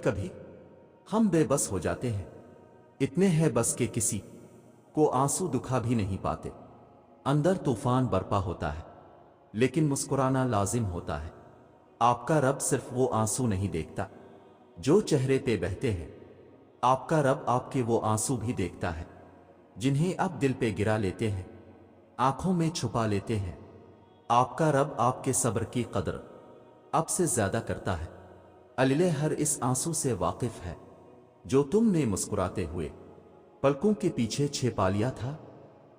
कभी हम बेबस हो जाते हैं, इतने हैं बस के किसी को आंसू दुखा भी नहीं पाते। अंदर तूफान बरपा होता है लेकिन मुस्कुराना लाजिम होता है। आपका रब सिर्फ वो आंसू नहीं देखता जो चेहरे पे बहते हैं, आपका रब आपके वो आंसू भी देखता है जिन्हें आप दिल पे गिरा लेते हैं, आंखों में छुपा लेते हैं। आपका रब आपके सब्र की कदर अब से ज्यादा करता है। अल्लाह हर इस आंसू से वाकिफ है जो तुमने मुस्कुराते हुए पलकों के पीछे छिपा लिया था।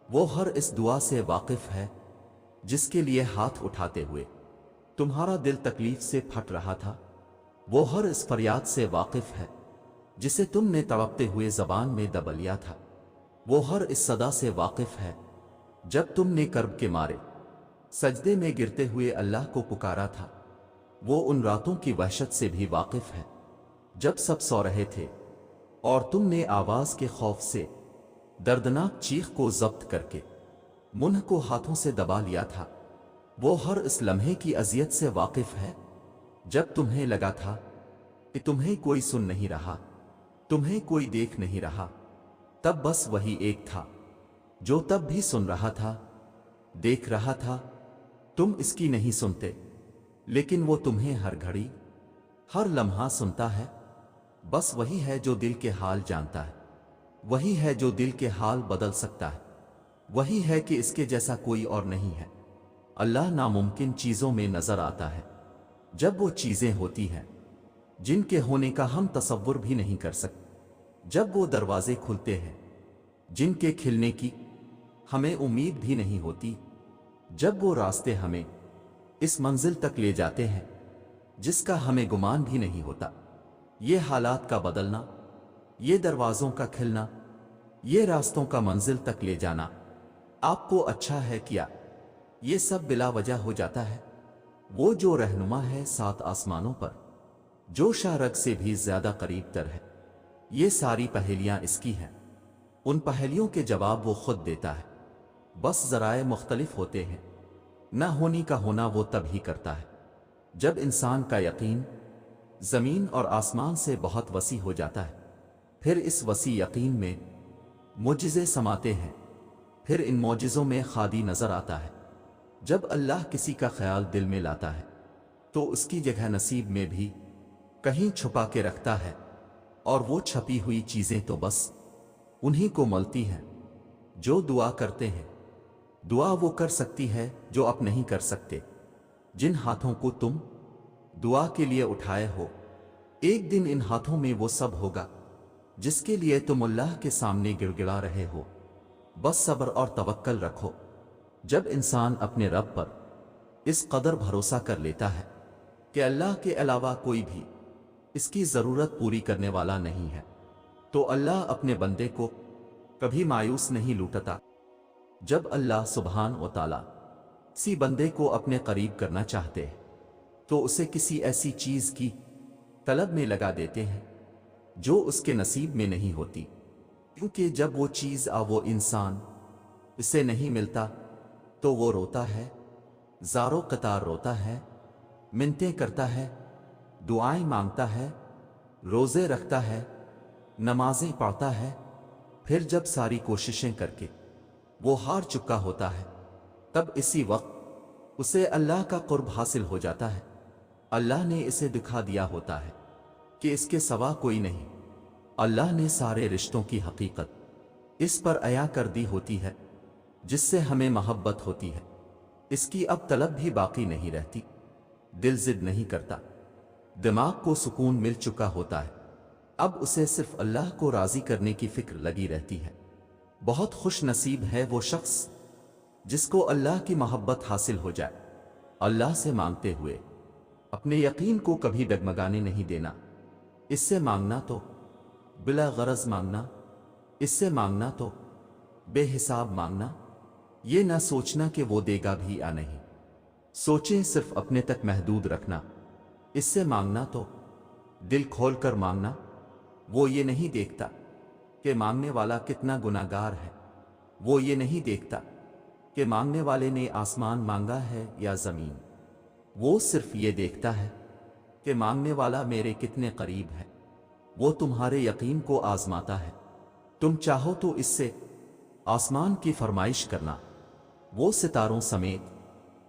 वो हर इस दुआ से वाकिफ है जिसके लिए हाथ उठाते हुए तुम्हारा दिल तकलीफ से फट रहा था। वो हर इस फरियाद से वाकिफ है जिसे तुमने तड़पते हुए जबान में दबा लिया था। वो हर इस सदा से वाकिफ है जब तुमने कर्ब के मारे सजदे में गिरते हुए अल्लाह को पुकारा था। वो उन रातों की वहशत से भी वाकिफ है जब सब सो रहे थे और तुमने आवाज के खौफ से दर्दनाक चीख को जब्त करके मुंह को हाथों से दबा लिया था। वो हर इस लम्हे की अजियत से वाकिफ है जब तुम्हें लगा था कि तुम्हें कोई सुन नहीं रहा, तुम्हें कोई देख नहीं रहा। तब बस वही एक था जो तब भी सुन रहा था, देख रहा था। तुम इसकी नहीं सुनते लेकिन वो तुम्हें हर घड़ी हर लम्हा सुनता है। बस वही है जो दिल के हाल जानता है, वही है जो दिल के हाल बदल सकता है, वही है कि इसके जैसा कोई और नहीं है। अल्लाह नामुमकिन चीजों में नजर आता है जब वो चीजें होती हैं जिनके होने का हम तसव्वुर भी नहीं कर सकते, जब वो दरवाजे खुलते हैं जिनके खिलने की हमें उम्मीद भी नहीं होती, जब वो रास्ते हमें इस मंजिल तक ले जाते हैं जिसका हमें गुमान भी नहीं होता। ये हालात का बदलना, ये दरवाजों का खिलना, ये रास्तों का मंजिल तक ले जाना आपको अच्छा है किया, ये सब बिला वजह हो जाता है। वो जो रहनुमा है सात आसमानों पर, जो शारक से भी ज्यादा करीब तर है, ये सारी पहेलियां इसकी हैं। उन पहेलियों के जवाब वो खुद देता है, बस जराए मुख्तलिफ होते हैं। न होनी का होना वो तभी करता है जब इंसान का यकीन जमीन और आसमान से बहुत वसी हो जाता है। फिर इस वसी यकीन में मुजिज़े समाते हैं, फिर इन मौजिज़ों में खादी नजर आता है। जब अल्लाह किसी का ख्याल दिल में लाता है तो उसकी जगह नसीब में भी कहीं छुपा के रखता है, और वो छपी हुई चीजें तो बस उन्हीं को मिलती हैं जो दुआ करते हैं। दुआ वो कर सकती है जो आप नहीं कर सकते। जिन हाथों को तुम दुआ के लिए उठाए हो, एक दिन इन हाथों में वो सब होगा जिसके लिए तुम अल्लाह के सामने गिड़गिड़ा रहे हो। बस सब्र और तवक्कल रखो। जब इंसान अपने रब पर इस कदर भरोसा कर लेता है कि अल्लाह के अलावा कोई भी इसकी जरूरत पूरी करने वाला नहीं है, तो अल्लाह अपने बंदे को कभी मायूस नहीं लूटता। जब अल्लाह सुब्हान व तआला किसी बंदे को अपने करीब करना चाहते हैं तो उसे किसी ऐसी चीज की तलब में लगा देते हैं जो उसके नसीब में नहीं होती, क्योंकि जब वो चीज वो इंसान इसे नहीं मिलता तो वो रोता है, ज़ारो कतार रोता है, मिन्नतें करता है, दुआएं मांगता है, रोजे रखता है, नमाजें पढ़ता है। फिर जब सारी कोशिशें करके वो हार चुका होता है, तब इसी वक्त उसे अल्लाह का कुर्ब हासिल हो जाता है। अल्लाह ने इसे दिखा दिया होता है कि इसके सिवा कोई नहीं। अल्लाह ने सारे रिश्तों की हकीकत इस पर अया कर दी होती है जिससे हमें मोहब्बत होती है। इसकी अब तलब भी बाकी नहीं रहती, दिल जिद नहीं करता, दिमाग को सुकून मिल चुका होता है। अब उसे सिर्फ अल्लाह को राजी करने की फिक्र लगी रहती है। बहुत खुश नसीब है वो शख्स जिसको अल्लाह की मोहब्बत हासिल हो जाए। अल्लाह से मांगते हुए अपने यकीन को कभी डगमगाने नहीं देना। इससे मांगना तो बिला गरज मांगना, इससे मांगना तो बेहिसाब मांगना। ये ना सोचना कि वो देगा भी या नहीं, सोचें सिर्फ अपने तक महदूद रखना। इससे मांगना तो दिल खोल कर मांगना। वो ये नहीं देखता कि मांगने वाला कितना गुनाहगार है, वो ये नहीं देखता कि मांगने वाले ने आसमान मांगा है या जमीन। वो सिर्फ ये देखता है कि मांगने वाला मेरे कितने करीब है। وہ تمہارے یقین کو آزماتا ہے، تم چاہو تو اس سے آسمان کی فرمائش کرنا، وہ ستاروں سمیت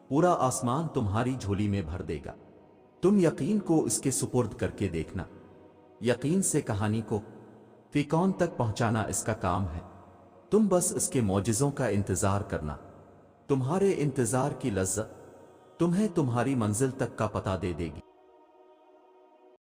پورا آسمان تمہاری جھولی میں بھر دے گا۔ تم یقین کو اس کے سپرد کر کے دیکھنا، یقین سے کہانی کو فی کون تک پہنچانا اس کا کام ہے، تم بس اس کے معجزوں کا انتظار کرنا، تمہارے انتظار کی لذت تمہیں تمہاری منزل تک کا پتہ دے دے گی۔